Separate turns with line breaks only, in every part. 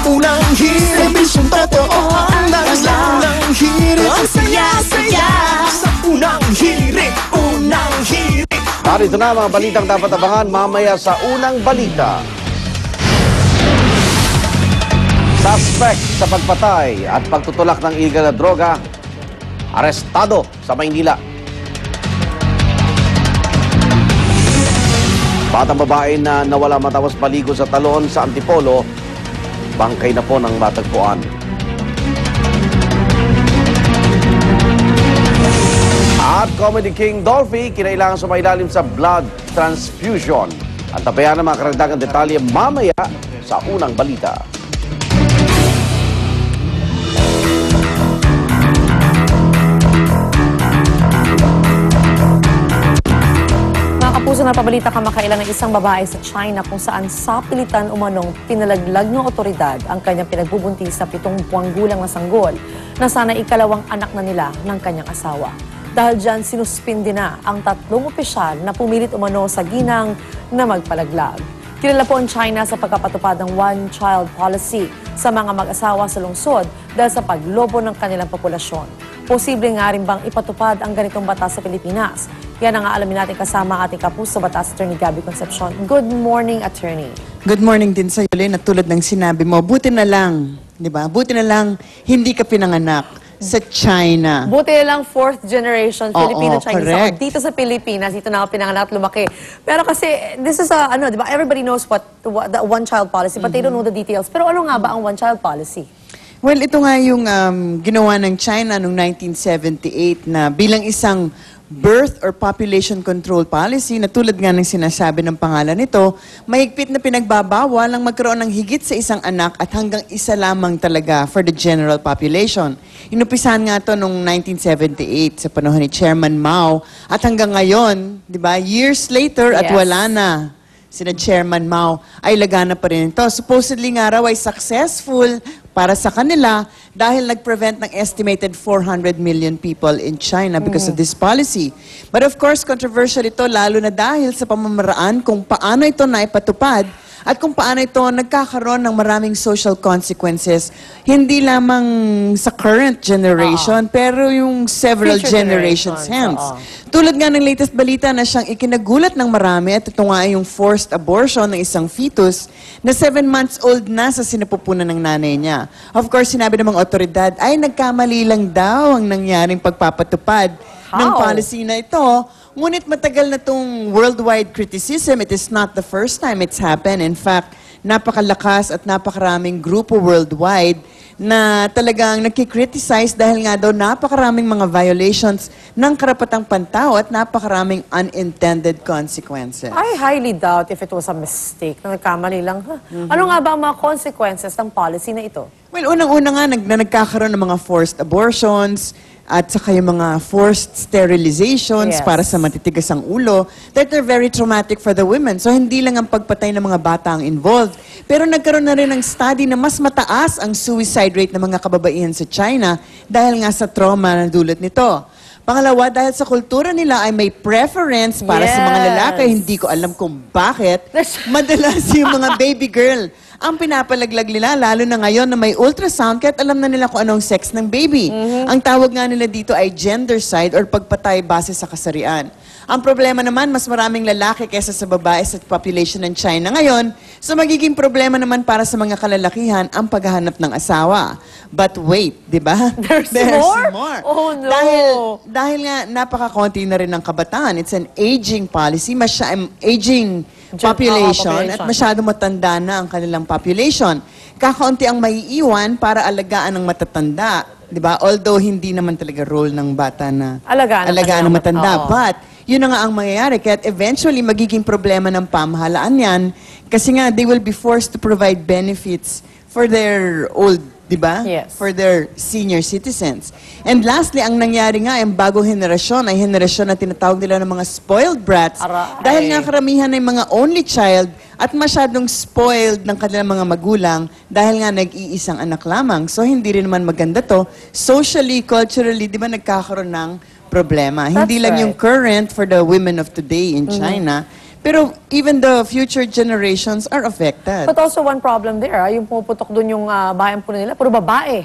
Unang hirit, serbisyong totoo ang unang hirit, ang saya-saya sa unang hirit, unang hirit.
Narito na mga balitang dapat abangan mamaya sa unang balita. Suspect sa pagpatay at pagtutulak ng illegal na droga, arestado sa Maynila. Batang babae na nawala matapos maligo sa talon sa Antipolo, bangkay na po ng matagpuan. At Comedy King Dolphy, kinailangan sumailalim sa blood transfusion. At tabayan ang mga karagdagang detalye mamaya sa unang balita.
Kapuso na pabalita kamakailan ng isang babae sa China kung saan sapilitan umanong pinalaglag ng otoridad ang kanyang pinagbubuntis sa 7 buwang gulang na sanggol na sana ikalawang anak na nila ng kanyang asawa. Dahil dyan, sinuspindi na ang 3 opisyal na pumilit umano sa ginang na magpalaglag. Kilala po ang China sa pagkapatupad ng one-child policy sa mga mag-asawa sa lungsod dahil sa paglobo ng kanilang populasyon. Posible nga rin bang ipatupad ang ganitong batas sa Pilipinas? Yan ang alamin natin kasama ating kapuso batas Attorney Gabby Concepcion. Good morning, Attorney.
Good morning din sa iyo, Len. At tulad ng sinabi mo, buti na lang, di ba? Buti na lang hindi ka pinanganak sa China.
Buti na lang 4th generation Filipino-Chinese ako.
Correct.
Dito sa Pilipinas, dito na ako pinanganak at lumaki. Pero kasi, this is a, di ba, everybody knows what the one-child policy, but they don't know the details. Pero ano nga ba ang one-child policy?
Well, ito nga yung ginawa ng China noong 1978 na bilang isang birth or population control policy na tulad nga ng sinasabi ng pangalan nito, mahigpit na pinagbabawal ang magkaroon ng higit sa isang anak at hanggang isa lamang talaga for the general population. Inupisahan nga ito noong 1978 sa panahon ni Chairman Mao at hanggang ngayon, di ba, years later at wala na. Sina Chairman Mao ay lagana pa rin ito. Supposedly nga raw ay successful para sa kanila dahil nag-prevent ng estimated 400 million people in China because of this policy. But of course, controversial ito lalo na dahil sa pamamaraan kung paano ito naipatupad at kung paano ito nagkakaroon ng maraming social consequences, hindi lamang sa current generation, pero yung several generations hence. Tulad nga ng latest balita na siyang ikinagulat ng marami at ito nga ay yung forced abortion ng isang fetus na 7 months old na sa sinapupunan ng nanay niya. Of course, sinabi ng mga otoridad ay nagkamali lang daw ang nangyaring pagpapatupad ng policy na ito. Ngunit matagal na itong worldwide criticism. It is not the first time it's happened. In fact, napakalakas at napakaraming grupo worldwide na talagang nakikriticize dahil nga daw napakaraming mga violations ng karapatang pantao at napakaraming unintended consequences.
I highly doubt if it was a mistake na nagkamali lang. Ano nga ba ang mga consequences ng policy na ito?
Well, unang-una nga nagkakaroon ng mga forced abortions at saka yung mga forced sterilizations para sa matitigas ang ulo that are very traumatic for the women. So hindi lang ang pagpatay ng mga bata ang involved. Pero nagkaroon na rin ng study na mas mataas ang suicide rate ng mga kababaihan sa China dahil nga sa trauma na dulot nito. Pangalawa, dahil sa kultura nila ay may preference para sa mga lalaki. Hindi ko alam kung bakit. Madalas yung mga baby girl ang pinapalaglag nila, lalo na ngayon na may ultrasound, kahit alam na nila kung anong sex ng baby. Ang tawag nga nila dito ay gendercide or pagpatay base sa kasarian. Ang problema naman, mas maraming lalaki kaysa sa babae sa population ng China ngayon, so magiging problema naman para sa mga kalalakihan ang paghahanap ng asawa. But wait, di ba?
There's more? Oh no!
Dahil nga napakakonti na rin ng kabataan. It's an aging policy, aging population at masyado matanda na ang kanilang population. Kakaunti ang maiiwan para alagaan ng matatanda. Diba? Although hindi naman talaga role ng bata na alagaan ng matanda. But yun na nga ang mangyayari. Kaya eventually magiging problema ng pamahalaan yan kasi nga they will be forced to provide benefits for their old, di ba?
Yes.
For their senior citizens. And lastly, ang nangyari nga, ang bagong henerasyon ay henerasyon na tinatawag nila ng mga spoiled brats. Dahil nga karamihan ay mga only child at masyadong spoiled ng kanilang mga magulang dahil nga nag-iisang anak lamang. So hindi rin naman maganda to. Socially, culturally, di ba nagkakaroon ng problema. Hindi lang yung current for the women of today in China, Pero even the future generations are affected.
But also one problem there, yung pumuputok doon yung bayan po nila, puro babae.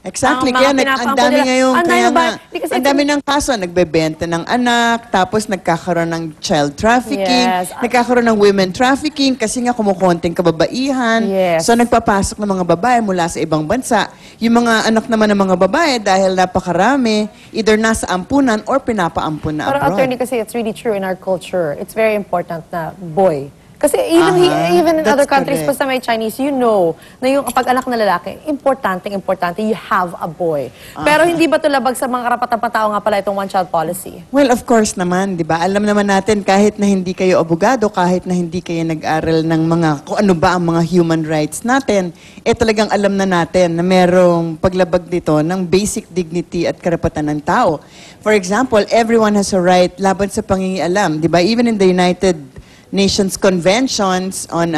Exactly.
Ang mga
Kaya ang
pinapaampo
dami
nila,
ngayon,
ang dami
kaya
ba-
nga,
Hindi kasi
ang dami ng kaso, nagbebenta ng anak, tapos nagkakaroon ng child trafficking,
Yes.
nagkakaroon ng women trafficking kasi nga kumukonting kababaihan.
Yes.
So nagpapasok ng mga babae mula sa ibang bansa. Yung mga anak naman ng mga babae, dahil napakarami, either nasa ampunan or pinapaampun na
Pero
abroad.
attorney, kasi it's really true in our culture. It's very important na boy. Kasi even in
That's
other countries,
correct.
basta may Chinese, you know na yung pag-anak na lalaki, importante, you have a boy. Pero hindi ba ito labag sa mga karapatang-patao nga pala itong one-child policy?
Well, of course naman, di ba? Alam naman natin, kahit na hindi kayo abogado, kahit na hindi kayo nag-aral ng mga, kung ano ba ang mga human rights natin, talagang alam na natin na merong paglabag dito ng basic dignity at karapatan ng tao. For example, everyone has a right laban sa pangingialam, di ba? Even in the United Nations Conventions on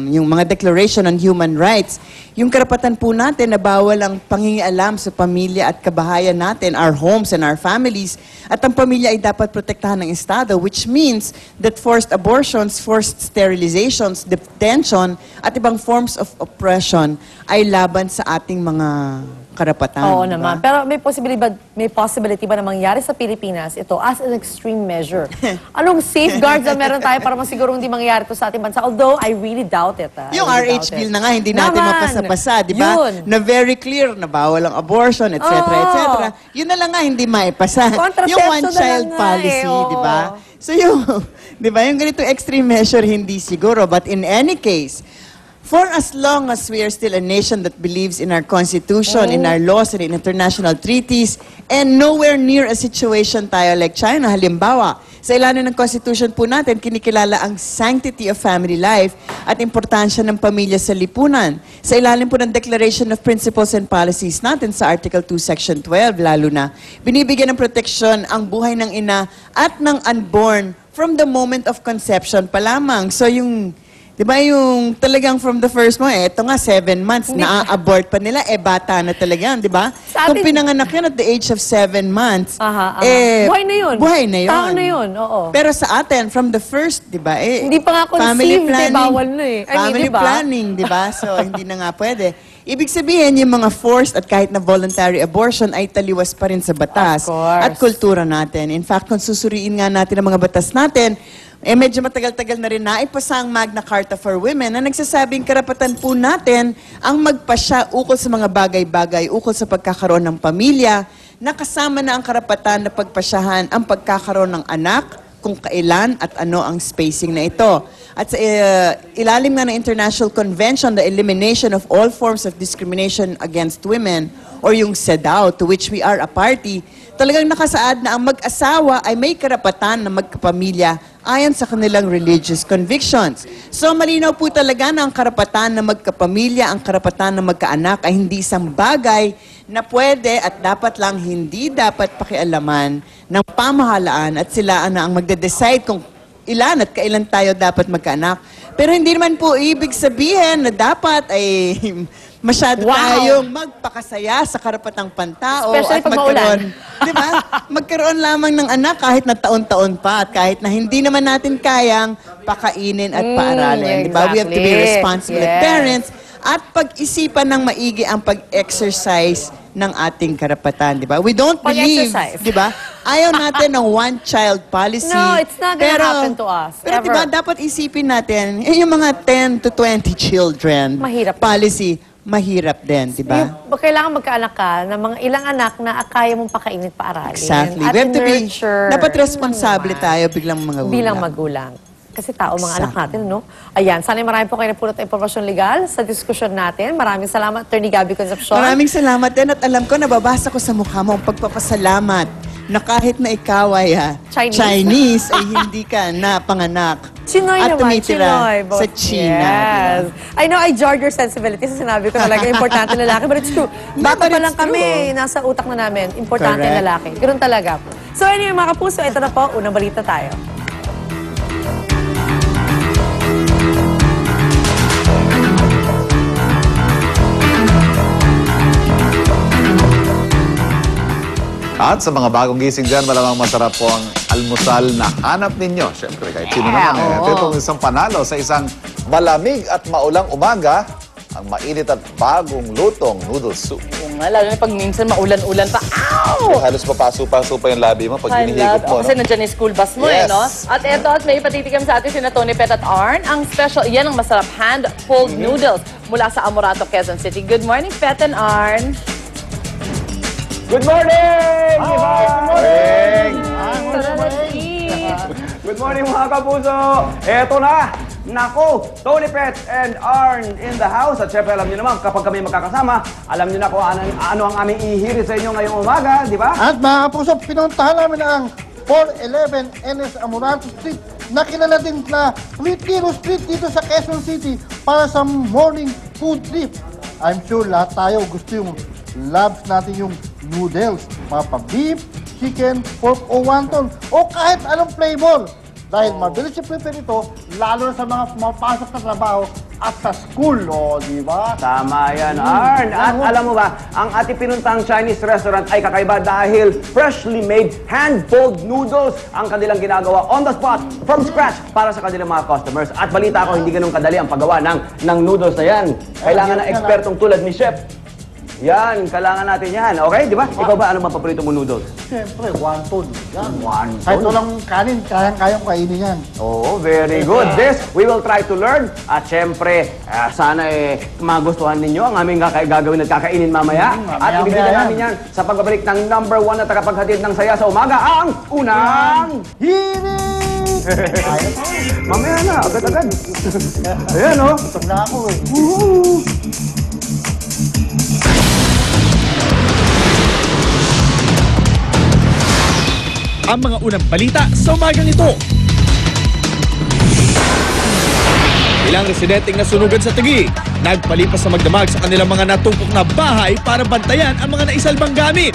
yung mga Declaration on Human Rights, yung karapatan po natin na bawal ang pangingialam sa pamilya at kabahayan natin, our homes and our families, at ang pamilya ay dapat protektahan ng Estado, which means that forced abortions, forced sterilizations, detention, at ibang forms of oppression ay laban sa ating mga karapatan.
Oo
di ba?
naman. Pero may possibility ba na mangyari sa Pilipinas ito as an extreme measure? Anong safeguards na meron tayo para masiguro hindi mangyari ito sa ating bansa? Although, I really doubt it.
Yung
I really
RH
doubt
bill
it.
na nga, hindi natin
Naman!
mapasa-pasa, di ba?
Yun.
Na very clear na bawal ang abortion, etc.,
Oo.
etc. Yun na lang nga, hindi maipasa.
Contraception
Yung
na
one-child
lang nga
policy,
oo.
di ba? So yung, di ba, yung ganito extreme measure, hindi siguro. But in any case, for as long as we are still a nation that believes in our Constitution, in our laws, and in international treaties, and nowhere near a situation tayo like China, halimbawa, sa ilalim ng Constitution po natin, kinikilala ang sanctity of family life at importansya ng pamilya sa lipunan. Sa ilalim po ng Declaration of Principles and Policies natin sa Article 2, Section 12, lalo na, binibigyan ng proteksyon ang buhay ng ina at ng unborn from the moment of conception pa lamang. So yung di ba yung talagang from the first mo, eto nga, 7 months, na-abort pa nila, bata na talaga yan, di ba?
Sa
Kung
atin-
pinanganak yan at the age of 7 months,
Buhay na yun.
Buhay na yun.
Tao na yun, oo.
Pero sa atin, from the first, di ba,
Hindi pa nga conceived, bawal na eh. I mean,
Family
di ba?
planning, di ba? So, hindi na nga pwede. Ibig sabihin, yung mga forced at kahit na voluntary abortion ay taliwas pa rin sa batas
Of course.
at kultura natin. In fact, kung susuriin nga natin ang mga batas natin, medyo matagal-tagal na rin naipasa ang Magna Carta for Women na nagsasabing karapatan po natin ang magpasya ukol sa mga bagay-bagay, ukol sa pagkakaroon ng pamilya, nakasama na ang karapatan na pagpasyahan ang pagkakaroon ng anak, kung kailan at ano ang spacing na ito. At sa ilalim nga ng International Convention, the Elimination of All Forms of Discrimination Against Women, or yung CEDAW, to which we are a party, talagang nakasaad na ang mag-asawa ay may karapatan na magkapamilya ayon sa kanilang religious convictions. So malinaw po talaga na ang karapatan na magkapamilya, ang karapatan na magkaanak ay hindi isang bagay na pwede at dapat lang hindi dapat pakialaman ng pamahalaan at sila na ang magde-decide kung ilan at kailan tayo dapat magkaanak. Pero hindi naman po ibig sabihin na dapat ay masyado tayong magpakasaya sa karapatang pantao
Especially
at
pag maulan.
di ba? Magkaroon lamang ng anak kahit na taon-taon pa at kahit na hindi naman natin kayang pakainin at paaralin. Di ba? We have to be
exactly.
responsible
Yes.
parents at pag-isipan ng maigi ang pag-exercise ng ating karapatan, di ba? We don't believe,
Pag-exercise.
di ba? Ayaw natin ng one-child policy.
No, it's not gonna happen to us,
Pero di ba,
ever.
dapat isipin natin, yung mga 10 to 20 children
Mahirap.
policy, mahirap din, di ba?
Kailangan magkaanak ka ng mga ilang anak na kaya mong pakainit paaralin.
Exactly.
At
We have to be,
nurture.
dapat responsable tayo biglang mga
Bilang
gulang.
magulang. Kasi tao mga anak
Exactly.
natin, no? Ayan, sana marami po kayo napulot na impormasyon legal sa diskusyon natin. Maraming salamat, Attorney Gabby Concepcion.
Maraming salamat din at alam ko, nababasa ko sa mukha mo ang pagpapasalamat na kahit na ikaw ay
Chinese.
ay hindi ka napanganak.
Chinoy
at
naman,
tumitira
Chinoy.
sa China.
Yes. I know I jarred your sensibility sa sinabi ko talaga importante lalaki, but it's true. Bata
but
pa lang
it's
kami, nasa utak na namin, importante
Correct.
lalaki. Ganun talaga. So anyway, mga kapuso, ito na po, unang balita tayo.
At sa mga bagong gising dyan, malamang masarap po ang almusal na hanap ninyo. Siyempre, kahit sino naman. Ito itong isang panalo sa isang malamig at maulang umaga, ang mainit at bagong lutong noodle soup.
Oo nga, lalo na pag minsan maulan-ulan pa. Ow!
Halos papasupa yung labi mo pag hinihigop mo.
Kasi nandiyan yung school bus mo
Yes.
no? At eto, at may ipatitikam sa atin si Tony Pet at Arn. Ang special, yan ang masarap hand-pulled noodles mula sa Amorato, Quezon City. Good morning, Pet and Arn.
Good morning! Good morning! Good morning mga kapuso! Eto na! Nako! Tony Pet and Arn in the house. At syempre alam niyo naman, kapag kami magkakasama, alam niyo na kung ano ang aming ihirit sa inyo ngayong umaga, di ba?
At mga kapuso, pinuntahan namin ang 411 NS Amorato Street na kilala din na Retiro Street dito sa Quezon City para sa morning food trip. I'm sure lahat tayo gusto yung loves natin yung noodles, mga pa-beef, chicken, pork o wonton o kahit anong flavor. Dahil mabilis i-prepare ito, lalo na sa mga pumapasok sa trabaho at sa school, o, di ba?
Tama yan, Arn. At alam mo ba, ang ating pinuntang Chinese restaurant ay kakaiba dahil freshly made hand-pulled noodles ang kanilang ginagawa on the spot, from scratch, para sa kanilang mga customers. At balita ko, hindi ganun kadali ang paggawa ng noodles na yan. Kailangan ng ekspertong tulad ni Chef. Yan, kailangan natin yan. Okay, di ba? Ikaw ba, ano mga paborito mo noodles?
Siyempre, wonton. Yan.
Wonton.
Kahit walang kanin, kayang kainin yan.
Oo, very good. This, we will try to learn. At syempre, sana magustuhan ninyo ang aming gagawin at kakainin mamaya. At ibigyan namin yan sa pagbabalik ng number 1 na tagapaghatid ng saya sa umaga, ang unang...
Hirit!
Mamaya na, agad-agad. Ayan, oh.
Gutom na ako eh.
Ang mga unang balita sa umagang ito. Ilang residenteng nasunugan sa Taguig, nagpalipas sa magdamag sa kanilang mga natungkok na bahay para bantayan ang mga naisalbang gamit.